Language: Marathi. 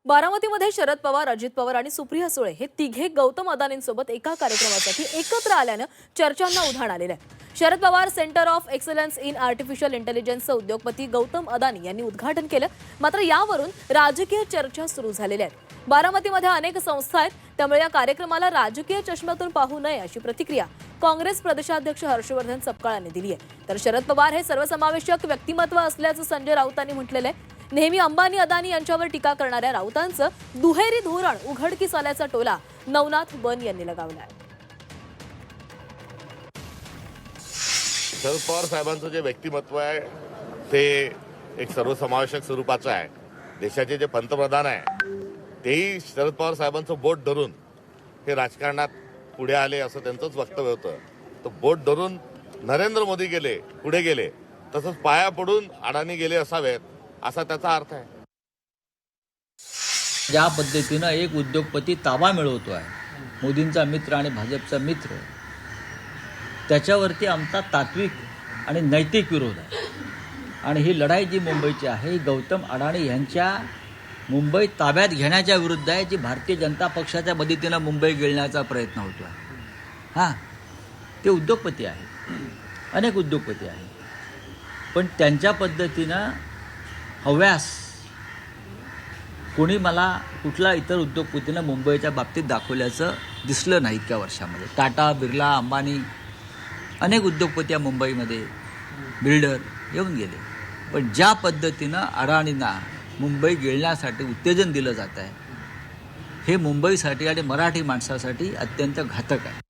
बारामतीमध्ये शरद पवार, अजित पवार आणि सुप्रिया सुळे हे तिघे गौतम अदानींसोबत एका कार्यक्रमासाठी एकत्र आल्यानं चर्चांना उधाण आलेलं आहे. Sharad Pawar centre of excellence in artificial इंटेलिजन्सचे उद्योगपती गौतम अदानी यांनी उद्घाटन केलं. मात्र यावरून राजकीय चर्चा सुरू झालेल्या आहेत. बारामतीमध्ये अनेक संस्था आहेत, त्यामुळे या कार्यक्रमाला राजकीय चष्म्यातून पाहू नये अशी प्रतिक्रिया काँग्रेस प्रदेशाध्यक्ष हर्षवर्धन सपकाळ यांनी दिली आहे. तर शरद पवार हे सर्वसमावेशक व्यक्तिमत्व असल्याचं संजय राऊतांनी म्हटलेलं आहे. नेहमी अंबानी अदानी यांच्यावर टीका करणाऱ्या राऊतांचं दुहेरी धोरण उघडकीस आल्याचा टोला नवनाथ बन यांनी लगावलाय. शरद पवार साहेबांचं जे व्यक्तिमत्व आहे ते एक सर्वसमावेशक स्वरूपाचं आहे. देशाचे जे पंतप्रधान आहे तेही शरद पवार साहेबांचं बोट धरून हे राजकारणात पुढे आले असं त्यांचंच वक्तव्य होतं. तर बोट धरून नरेंद्र मोदी गेले, पुढे गेले, तसंच पाया पडून अडाणी गेले असावेत असा त्याचा अर्थ आहे. ज्या पद्धतीनं एक उद्योगपती ताबा मिळवतो आहे, मोदींचा मित्र आणि भाजपचा मित्र, त्याच्यावरती आमचा तात्विक आणि नैतिक विरोध आहे. आणि ही लढाई जी मुंबईची आहे ही गौतम अडाणी यांच्या मुंबई ताब्यात घेण्याच्या विरुद्ध आहे, जी भारतीय जनता पक्षाच्या मदतीनं मुंबई गिळण्याचा प्रयत्न होतो आहे. हां, ते उद्योगपती आहेत, अनेक उद्योगपती आहेत, पण त्यांच्या पद्धतीनं हव्यास कोणी मला कुठला इतर उद्योगपतीनं मुंबईच्या बाबतीत दाखवल्याचं दिसलं नाही इतक्या वर्षामध्ये. टाटा, बिर्ला, अंबानी, अनेक उद्योगपती या मुंबईमध्ये बिल्डर येऊन गेले. पण ज्या पद्धतीनं अडाणींना मुंबई गिळण्यासाठी उत्तेजन दिलं जात आहे हे मुंबईसाठी आणि मराठी माणसासाठी अत्यंत घातक आहे.